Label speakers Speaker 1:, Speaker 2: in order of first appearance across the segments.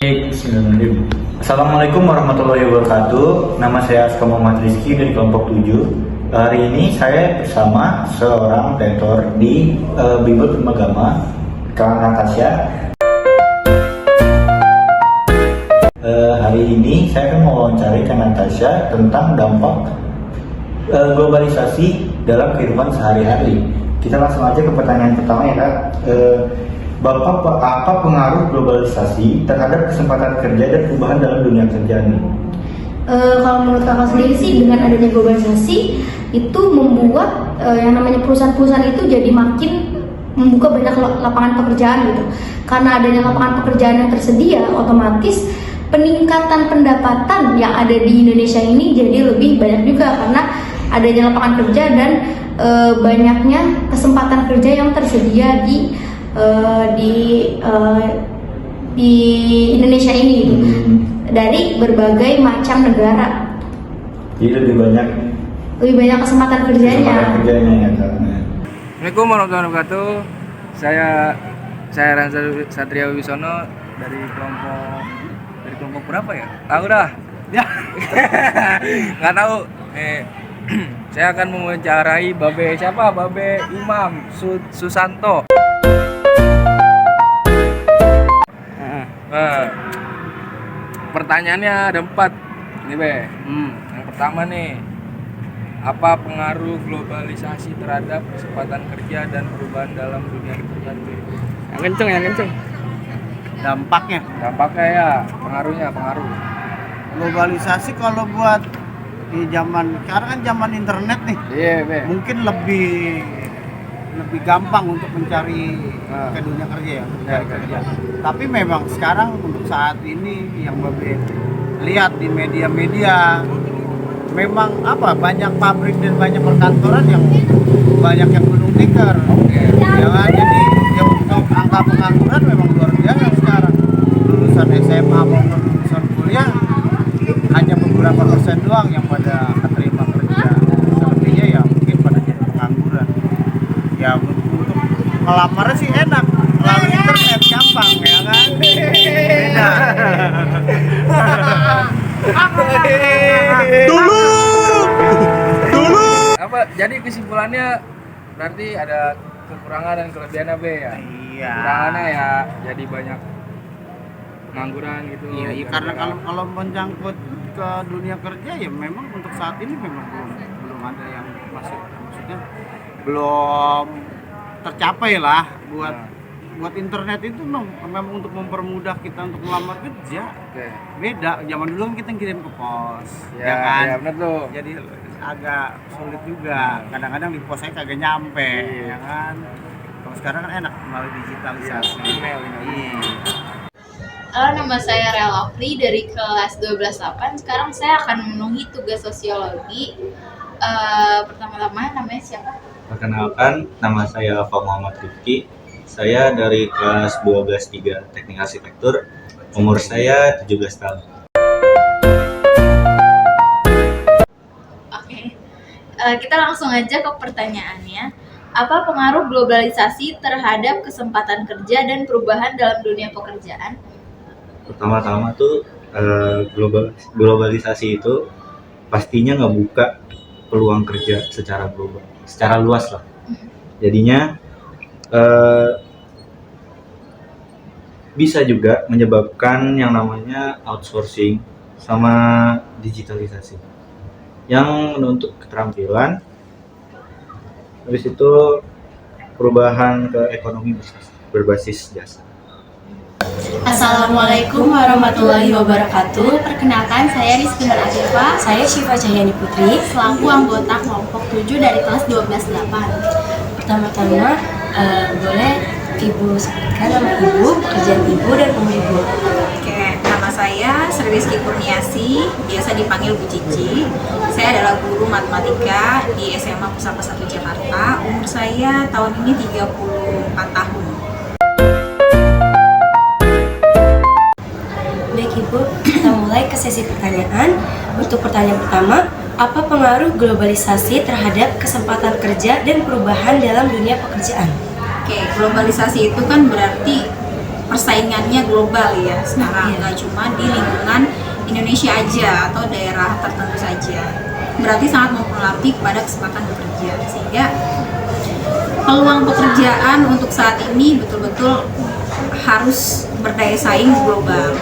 Speaker 1: Bismillahirrahmanirrahim. Assalamualaikum warahmatullahi wabarakatuh. Nama saya Aska Muhammad Rizky dari kelompok 7. Hari ini saya bersama seorang tutor di Bimbel Primagama, Kak Natasha. Hari ini saya akan mewawancari Kak Natasha tentang dampak globalisasi dalam kehidupan sehari-hari. Kita langsung aja ke pertanyaan pertama ya Kak. Bapak, apa pengaruh globalisasi terhadap kesempatan kerja dan perubahan dalam dunia kerja ini?
Speaker 2: Kalau menurut kakak sendiri sih, dengan adanya globalisasi itu membuat yang namanya perusahaan-perusahaan itu jadi makin membuka banyak lapangan pekerjaan gitu. Karena adanya lapangan pekerjaan yang tersedia, otomatis peningkatan pendapatan yang ada di Indonesia ini jadi lebih banyak juga karena adanya lapangan kerja dan banyaknya kesempatan kerja yang tersedia di Indonesia ini gitu. Dari berbagai macam negara.
Speaker 1: Jadi lebih banyak
Speaker 2: kesempatan kerjanya.
Speaker 3: Assalamualaikum warahmatullahi wabarakatuh. Saya Ranza Satria Wibisono dari kelompok berapa ya? Tahu dah. Ya. Nggak tahu. Saya akan mewawancarai Babe siapa? Babe Imam Susanto. Pertanyaannya ada 4 nih Be. Yang pertama nih, apa pengaruh globalisasi terhadap kesempatan kerja dan perubahan dalam dunia pekerjaan? Yang kenceng.
Speaker 4: Dampaknya
Speaker 3: Ya, pengaruh.
Speaker 4: globalisasi kalau buat di zaman sekarang kan zaman internet nih,
Speaker 3: Iya Be.
Speaker 4: mungkin lebih gampang untuk mencari ke dunia kerja ya, mencari kerja. Tapi memang sekarang untuk saat ini yang Babe lihat di media-media, memang banyak pabrik dan banyak perkantoran yang banyak yang gulung tikar. Ya kan? Jadi yang untuk angka pengangguran memang luar biasa sekarang. Lulusan SMA maupun lulusan kuliah hanya beberapa persen doang yang pada keterima kerja. Selebihnya ya mungkin pada jadi pengangguran. Ya untuk melamar sih enak, melalui internet gampang ya kan. Beda. Dulu.
Speaker 3: Apa? Jadi kesimpulannya berarti ada kekurangan dan kelebihannya Be ya.
Speaker 4: Iya.
Speaker 3: Kekurangannya ya jadi banyak pengangguran gitu.
Speaker 4: Iya, karena kalau menyangkut ke dunia kerja ya memang untuk saat ini memang belum ada yang maksudnya belum tercapai lah buat internet itu memang untuk mempermudah kita untuk melamar kerja.
Speaker 3: Oke.
Speaker 4: Beda zaman dulu kan kita kirim ke pos,
Speaker 3: Ya,
Speaker 4: ya kan?
Speaker 3: ya benar tuh.
Speaker 4: Jadi agak sulit juga. Kadang-kadang di posnya kagak nyampe, ya kan? Kalau sekarang kan enak melalui digitalisasi.
Speaker 3: Email.
Speaker 4: Iya.
Speaker 5: Halo, nama saya Rel Afri dari kelas 12-8. Sekarang saya akan memenuhi tugas sosiologi. Pertama-tama namanya siapa?
Speaker 6: Perkenalkan, nama saya Alfa Muhammad Rifki. Saya dari kelas 12-3 Teknik Arsitektur. Umur saya 17 tahun.
Speaker 5: Oke. Kita langsung aja ke pertanyaannya. Apa pengaruh globalisasi terhadap kesempatan kerja dan perubahan dalam dunia pekerjaan?
Speaker 6: Pertama-tama tuh globalisasi itu pastinya ngebuka peluang kerja secara global, secara luas lah. Jadinya bisa juga menyebabkan yang namanya outsourcing sama digitalisasi yang menuntut keterampilan. Habis itu perubahan ke ekonomi berbasis jasa.
Speaker 7: Assalamualaikum warahmatullahi wabarakatuh. Perkenalkan, saya Rizky Nur Afifa. Saya Syifa Cahyani Putri, selaku anggota kelompok 7 dari kelas 12-8. Pertama-tama, boleh Ibu sebutkan nama Ibu, pekerjaan Ibu, dan umur Ibu.
Speaker 8: Oke, nama saya Sri Rizky Kurniasi, biasa dipanggil Bu Cici. Saya adalah guru matematika di SMA Pusaka 1 Jakarta. Umur saya tahun ini 34 tahun.
Speaker 7: Baik Ibu, kita mulai ke sesi pertanyaan. Untuk pertanyaan pertama, apa pengaruh globalisasi terhadap kesempatan kerja dan perubahan dalam dunia pekerjaan?
Speaker 8: Oke, globalisasi itu kan berarti persaingannya global ya sekarang, nggak cuma di lingkungan Indonesia aja atau daerah tertentu saja. Berarti sangat mempengaruhi kepada kesempatan bekerja, sehingga peluang pekerjaan untuk saat ini betul-betul harus berdaya saing global.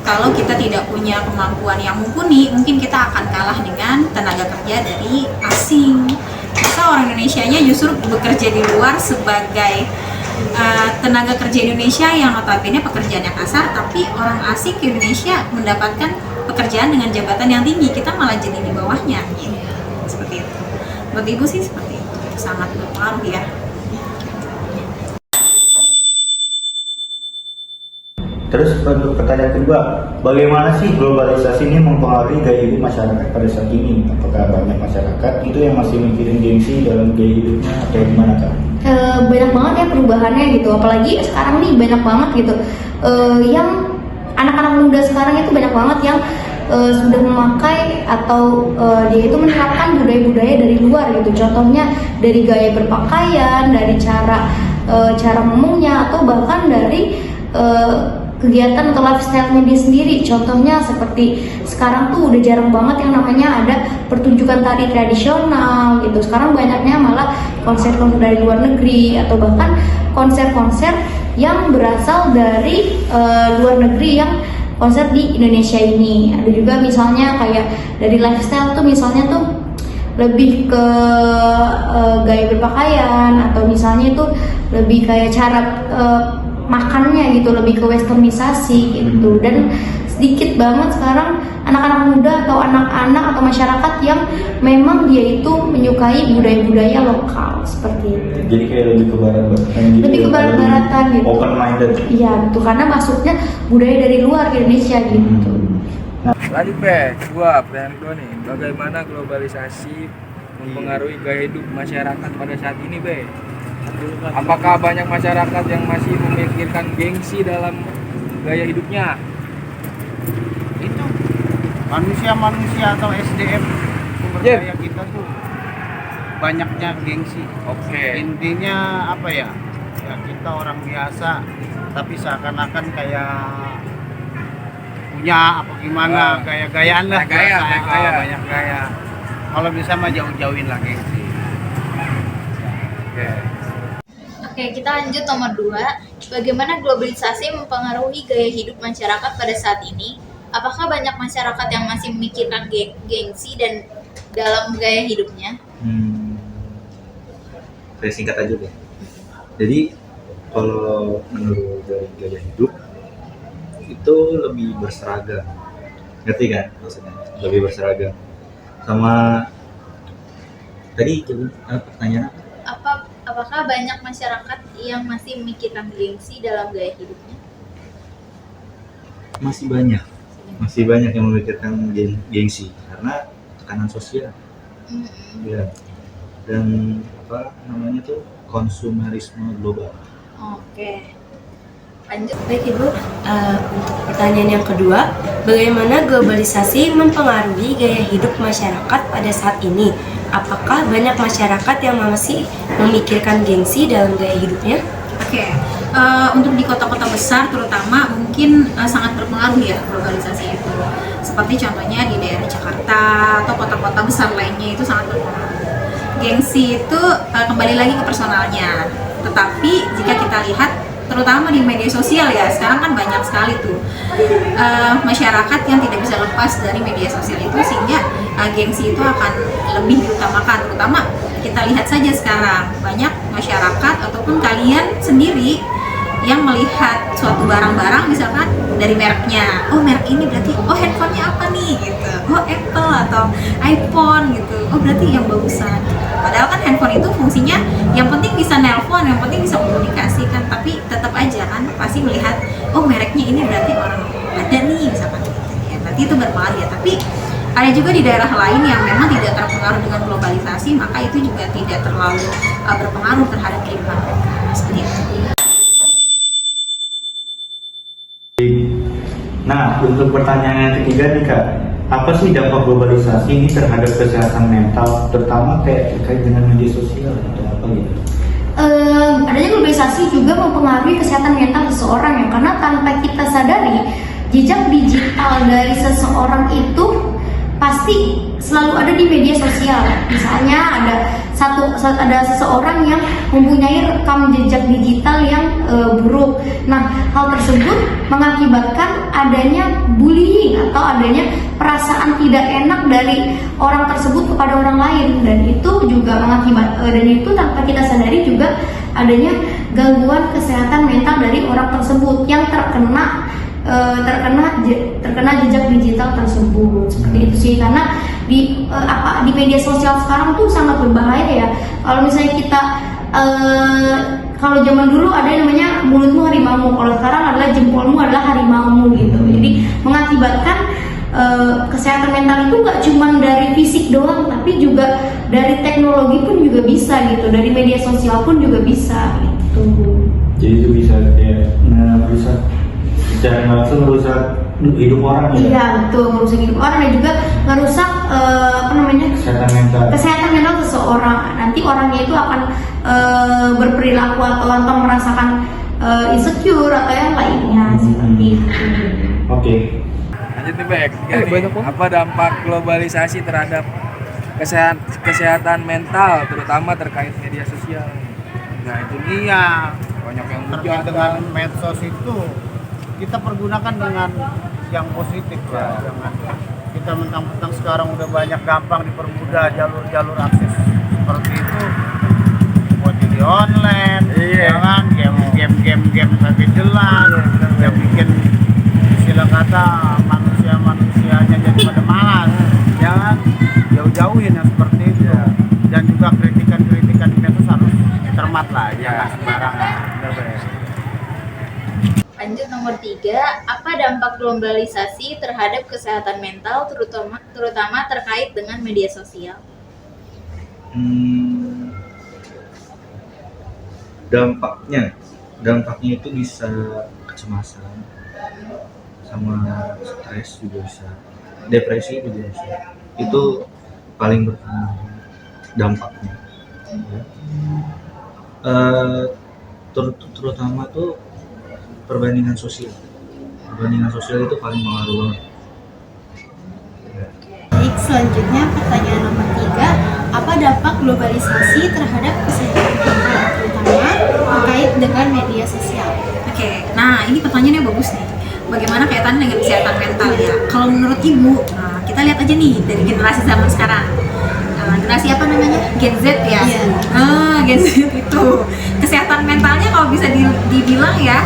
Speaker 8: Kalau kita tidak punya kemampuan yang mumpuni, mungkin kita akan kalah dengan tenaga kerja dari asing. Masa orang Indonesianya justru bekerja di luar sebagai tenaga kerja Indonesia yang notabene pekerjaannya kasar, tapi orang asing ke Indonesia mendapatkan pekerjaan dengan jabatan yang tinggi, kita malah jadi di bawahnya gitu. Seperti itu. Buat Ibu sih seperti itu, sangat berpengaruh ya.
Speaker 1: Terus untuk pertanyaan kedua, bagaimana sih globalisasi ini mempengaruhi gaya hidup masyarakat pada saat ini? Apakah banyak masyarakat itu yang masih mikirin gengsi dalam gaya hidupnya atau gimana Kak?
Speaker 2: Banyak banget ya perubahannya gitu, apalagi sekarang nih banyak banget gitu yang anak-anak muda sekarang itu banyak banget yang sudah memakai atau dia itu menerapkan budaya-budaya dari luar gitu. Contohnya dari gaya berpakaian, dari cara ngomongnya, atau bahkan dari kegiatan atau lifestyle-nya dia sendiri. Contohnya seperti sekarang tuh udah jarang banget yang namanya ada pertunjukan tari tradisional gitu. Sekarang banyaknya malah konser-konser dari luar negeri atau bahkan konser-konser yang berasal dari luar negeri yang konser di Indonesia ini. Ada juga misalnya kayak dari lifestyle tuh misalnya tuh lebih ke gaya berpakaian, atau misalnya itu lebih kayak cara makannya gitu, lebih ke westernisasi gitu. Dan sedikit banget sekarang anak-anak muda atau anak-anak atau masyarakat yang memang dia itu menyukai budaya-budaya lokal seperti itu.
Speaker 1: Jadi kayak lebih ke barat-baratan gitu.
Speaker 2: Lebih ke barat-baratan gitu.
Speaker 1: Open minded.
Speaker 2: Iya, gitu, karena masuknya budaya dari luar ke Indonesia gitu.
Speaker 3: Lanjut Be, pertanyaan kedua nih, bagaimana globalisasi mempengaruhi gaya hidup masyarakat pada saat ini Be? Apakah banyak masyarakat yang masih memikirkan gengsi dalam gaya hidupnya?
Speaker 4: Itu manusia-manusia atau SDM sumber daya kita tuh banyaknya gengsi. Intinya apa ya? Ya kita orang biasa, tapi seakan-akan kayak punya apa gimana, gaya-gayaan lah. Banyak gaya. Kalau bisa mah jauh-jauhin lah gengsi.
Speaker 5: Oke, kita lanjut nomor 2. Bagaimana globalisasi mempengaruhi gaya hidup masyarakat pada saat ini? Apakah banyak masyarakat yang masih memikirkan gengsi dan dalam gaya hidupnya?
Speaker 6: Saya singkat aja deh. Jadi kalau menurut dari gaya hidup itu lebih berseragam, ngerti kan maksudnya? Lebih berseragam. Sama tadi pertanyaan apa?
Speaker 5: Apakah banyak masyarakat yang masih memikirkan gengsi dalam gaya hidupnya?
Speaker 6: Masih banyak yang memikirkan gengsi karena tekanan sosial. Ya. Dan apa namanya tuh konsumerisme global.
Speaker 5: Oke. Lanjut.
Speaker 7: Baik Ibu, untuk pertanyaan yang kedua, bagaimana globalisasi mempengaruhi gaya hidup masyarakat pada saat ini? Apakah banyak masyarakat yang masih memikirkan gengsi dalam gaya hidupnya?
Speaker 8: Oke, untuk di kota-kota besar terutama mungkin sangat berpengaruh ya globalisasi itu. Seperti contohnya di daerah Jakarta atau kota-kota besar lainnya itu sangat berpengaruh. Gengsi itu kembali lagi ke personalnya. Tetapi jika kita lihat terutama di media sosial ya, sekarang kan banyak sekali tuh masyarakat yang tidak bisa lepas dari media sosial itu, sehingga gengsi itu akan lebih diutamakan. Terutama kita lihat saja sekarang banyak masyarakat ataupun kalian sendiri yang melihat suatu barang-barang misalkan dari mereknya, oh merek ini berarti oh handphonenya apa nih gitu, oh Apple atau iPhone gitu, oh berarti yang bagusan. Padahal kan handphone itu fungsinya yang penting bisa nelpon, yang penting bisa komunikasi kan, tapi tetap aja kan pasti melihat oh mereknya ini berarti orang ada nih misalkan gitu ya, berarti itu berpengaruh ya. Tapi ada juga di daerah lain yang memang tidak terpengaruh dengan globalisasi, maka itu juga tidak terlalu berpengaruh terhadap kehidupan mereka seperti itu.
Speaker 1: Nah, untuk pertanyaan yang ketiga nih Kak, apa sih dampak globalisasi ini terhadap kesehatan mental, terutama kayak terkait dengan media sosial atau apa gitu?
Speaker 2: Ada adanya globalisasi juga mempengaruhi kesehatan mental seseorang ya, karena tanpa kita sadari jejak digital dari seseorang itu pasti selalu ada di media sosial. Misalnya ada seseorang yang mempunyai rekam jejak digital yang buruk. Nah, hal tersebut mengakibatkan adanya bullying atau adanya perasaan tidak enak dari orang tersebut kepada orang lain, dan itu juga dan itu tanpa kita sadari juga adanya gangguan kesehatan mental dari orang tersebut yang terkena jejak digital tersebut. Seperti itu sih, karena di media sosial sekarang tuh sangat berbahaya ya. Kalau misalnya kita kalau zaman dulu ada yang namanya mulutmu harimau, kalau sekarang adalah jempolmu adalah harimaumu gitu. Jadi mengakibatkan kesehatan mental itu nggak cuma dari fisik doang, tapi juga dari teknologi pun juga bisa gitu, dari media sosial pun juga bisa gitu.
Speaker 1: Jadi itu bisa kayak merusak secara langsung, merusak hidup orang ya.
Speaker 2: Iya betul, merusak hidup orang dan juga merusak kesehatan mental seseorang. Nanti orangnya itu akan berperilaku atau merasakan insecure atau yang lainnya seperti itu.
Speaker 1: Oke.
Speaker 3: Lanjut nih Bek, apa dampak globalisasi terhadap kesehatan mental, terutama terkait media sosial?
Speaker 4: Nah itu dia,
Speaker 3: Banyak yang
Speaker 4: terkait dengan medsos itu kita pergunakan dengan yang positif ya. Jangan kita mentang-mentang sekarang udah banyak gampang dipermudah jalur-jalur akses seperti itu buat judi online, ya kan, game tapi jelas, yang bikin istilah kata manusianya jadi pada malas, ya kan, jauh-jauhin yang seperti itu. Dan juga kritikan-kritikan di medsos harus cermat lah, jangan sembarangan.
Speaker 5: Lanjut nomor 3, apa dampak globalisasi terhadap kesehatan mental terutama terkait dengan media sosial?
Speaker 6: Dampaknya itu bisa kecemasan, sama stres juga bisa, depresi juga bisa. Itu paling berpengaruh dampaknya. Terutama tuh perbandingan sosial itu paling mengaruh banget.
Speaker 7: Baik, selanjutnya pertanyaan nomor 3, apa dampak globalisasi terhadap kesehatan mental, terutama terkait dengan media sosial?
Speaker 8: Oke, nah ini pertanyaannya bagus nih. Bagaimana kaitannya dengan kesehatan mental ya? Kalau menurut Ibu, nah, kita lihat aja nih dari generasi zaman sekarang. Generasi apa namanya? Gen Z ya? Gen Z itu kesehatan mentalnya kalau bisa dibilang ya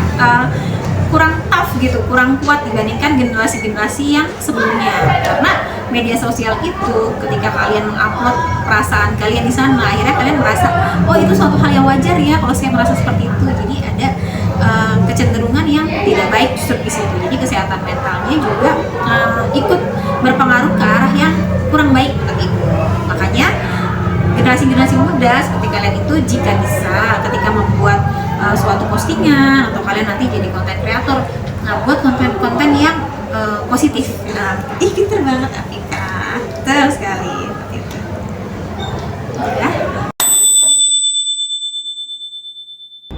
Speaker 8: kurang tough gitu, kurang kuat dibandingkan generasi-generasi yang sebelumnya. Karena media sosial itu ketika kalian mengupload perasaan kalian di sana, akhirnya kalian merasa, oh itu suatu hal yang wajar ya kalau saya merasa seperti itu. Jadi ada kecenderungan yang tidak baik justru di situ. Jadi kesehatan mentalnya juga ikut berpengaruh ke arah yang kurang baik begitu. Makanya generasi-generasi muda seperti kalian itu jika bisa ketika membuat suatu postingan atau kalian nanti jadi konten kreator, buat konten-konten yang positif. Pinter banget Afika, betul sekali. Gitu. Ya.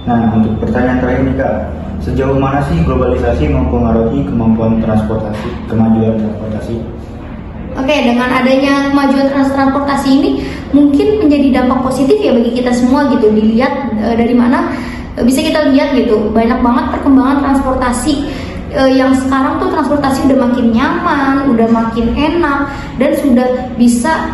Speaker 1: Nah, untuk pertanyaan terakhir nih Kak, sejauh mana sih globalisasi mempengaruhi kemajuan transportasi?
Speaker 2: Oke, dengan adanya kemajuan transportasi ini mungkin menjadi dampak positif ya bagi kita semua gitu. Dilihat dari mana bisa kita lihat gitu, banyak banget perkembangan transportasi yang sekarang tuh transportasi udah makin nyaman, udah makin enak, dan sudah bisa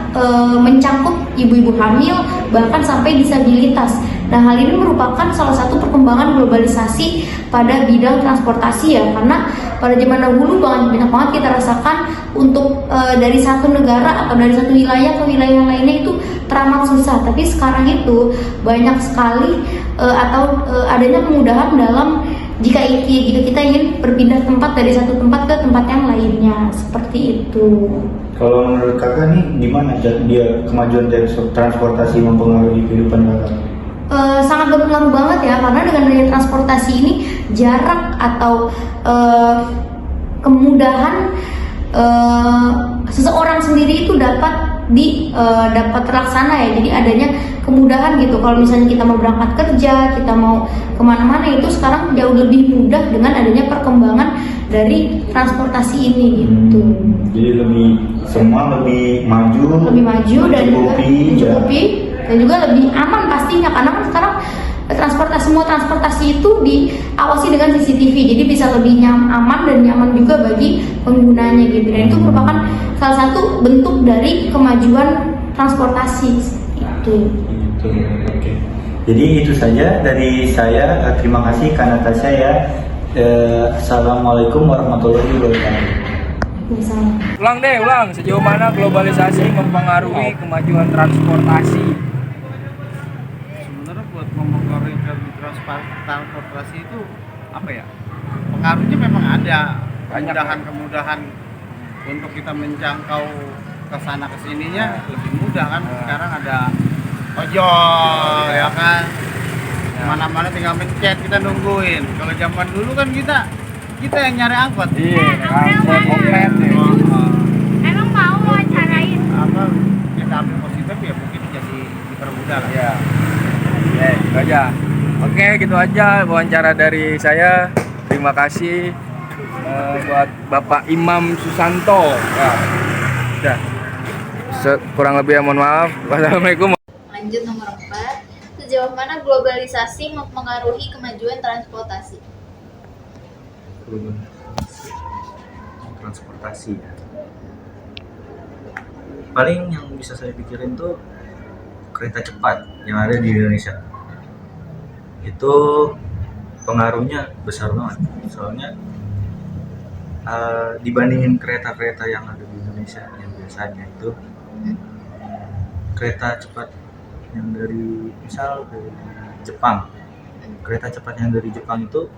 Speaker 2: mencakup ibu-ibu hamil bahkan sampai disabilitas. Nah, hal ini merupakan salah satu perkembangan globalisasi pada bidang transportasi ya, karena pada zaman dahulu banyak banget kita rasakan untuk dari satu negara atau dari satu wilayah ke wilayah yang lainnya itu teramat susah. Tapi sekarang itu banyak sekali adanya kemudahan dalam jika kita ingin berpindah tempat dari satu tempat ke tempat yang lainnya, seperti itu.
Speaker 1: Kalau menurut Kakak nih, gimana dia kemajuan transportasi mempengaruhi kehidupan Kakak?
Speaker 2: Sangat berpengaruh banget ya, karena dengan adanya transportasi ini jarak atau kemudahan seseorang sendiri itu dapat terlaksana ya. Jadi adanya kemudahan gitu. Kalau misalnya kita mau berangkat kerja, kita mau kemana-mana itu sekarang jauh lebih mudah dengan adanya perkembangan dari transportasi ini gitu.
Speaker 1: Jadi semua lebih maju,
Speaker 2: Lebih maju dan juga
Speaker 1: ya.
Speaker 2: mencukupi dan juga lebih aman pastinya, karena kan sekarang semua transportasi itu diawasi dengan CCTV, jadi bisa lebih aman dan nyaman juga bagi penggunanya gitu. Dan itu merupakan salah satu bentuk dari kemajuan transportasi itu.
Speaker 1: Gitu. Oke. Jadi itu saja dari saya. Terima kasih Kak Natasha ya. Assalamualaikum warahmatullahi wabarakatuh.
Speaker 2: Misalnya.
Speaker 3: Ulang. Sejauh mana globalisasi mempengaruhi kemajuan transportasi?
Speaker 4: Sebenarnya buat mempengaruhi transportasi itu apa ya? Pengaruhnya memang ada.
Speaker 3: Banyak,
Speaker 4: Kemudahan untuk kita menjangkau ke sana ke sininya lebih mudah kan. Sekarang ada ojol ya kan. Mana-mana tinggal mencet, kita nungguin. Kalau zaman dulu kan kita yang nyari angkot.
Speaker 3: Iya, angkot online nih.
Speaker 5: Emang mau wawancarain?
Speaker 4: Apa kita ambil positif ya mungkin jadi dipermudah lah.
Speaker 3: Iya. Oke, gitu aja. Oke, gitu aja wawancara dari saya. Terima kasih buat Bapak Imam Susanto. Ya. Udah. Kurang lebih ya mohon maaf. Wassalamualaikum.
Speaker 5: Lanjut nomor 4. Sejauh mana globalisasi mempengaruhi kemajuan transportasi?
Speaker 6: Transportasi ya. Paling yang bisa saya pikirin tuh kereta cepat yang ada di Indonesia. Itu pengaruhnya besar banget. Soalnya dibandingin kereta-kereta yang ada di Indonesia yang biasanya itu kereta cepat yang dari misal dari Jepang, kereta cepat yang dari Jepang itu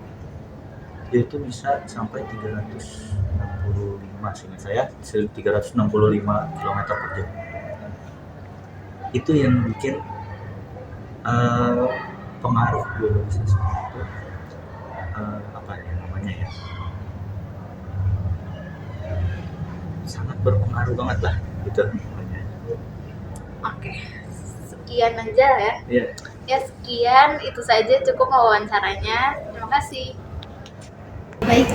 Speaker 6: dia itu bisa sampai 365 seingat saya 365 km per jam. Itu yang bikin pengaruh globalisasi itu apa ya namanya ya, sangat berpengaruh banget lah gitu.
Speaker 5: Oke, sekian aja ya.
Speaker 6: Iya.
Speaker 5: Ya sekian, itu saja cukup wawancaranya. Terima kasih.
Speaker 7: Baik,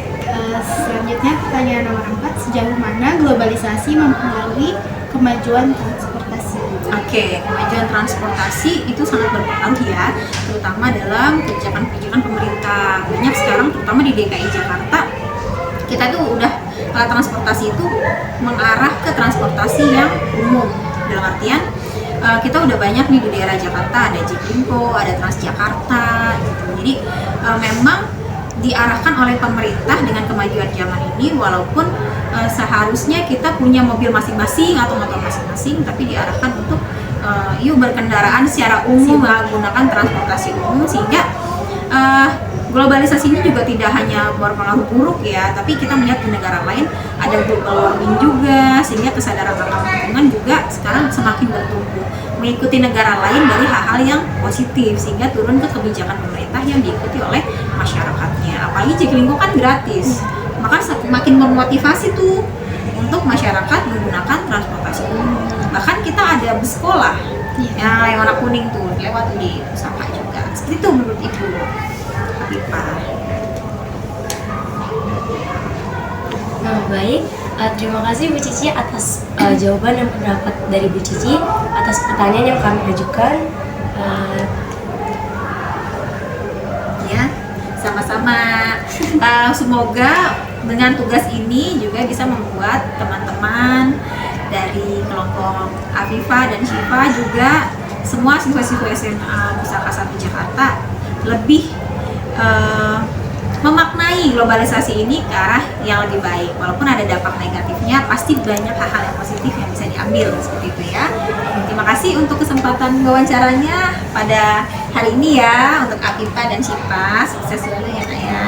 Speaker 7: selanjutnya pertanyaan nomor 4. Sejauh mana globalisasi mempengaruhi kemajuan transportasi?
Speaker 8: Oke, kemajuan transportasi itu sangat berpengaruh ya, terutama dalam kebijakan-kebijakan pemerintah. Banyak sekarang, terutama di DKI Jakarta, kita tuh udah transportasi itu mengarah ke transportasi yang umum. Dalam artian kita udah banyak nih di daerah Jakarta, ada Jaklingko, ada Transjakarta gitu. Jadi memang diarahkan oleh pemerintah dengan kemajuan zaman ini, walaupun seharusnya kita punya mobil masing-masing atau motor masing-masing, tapi diarahkan untuk yuk berkendaraan secara umum, menggunakan transportasi umum, sehingga globalisasi ini juga tidak hanya berpengaruh buruk ya, tapi kita melihat di negara lain ada global warming juga, sehingga kesadaran akan lingkungan juga sekarang semakin bertumbuh, mengikuti negara lain dari hal-hal yang positif, sehingga turun ke kebijakan pemerintah yang diikuti oleh masyarakatnya. Apalagi Jaklingko kan gratis, maka semakin memotivasi tuh untuk masyarakat menggunakan transportasi umum. Bahkan kita ada bus sekolah ya, yang warna kuning tuh lewat di Pusaka juga. Seperti itu menurut Ibu Habibah.
Speaker 7: Baik, terima kasih Bu Cici atas jawaban dan pendapat dari Bu Cici atas pertanyaan yang kami ajukan.
Speaker 8: Ya, sama-sama. Semoga dengan tugas ini juga bisa membuat teman-teman dari kelompok Afifah dan Syifa juga semua siswa-siswa SMA Pusaka 1 Jakarta lebih memaknai globalisasi ini ke arah yang lebih baik. Walaupun ada dampak negatifnya, pasti banyak hal-hal yang positif yang bisa diambil seperti itu ya. Terima kasih untuk kesempatan wawancaranya pada hari ini ya, untuk Afifah dan Syifa. Sukses selalu ya Nak ya.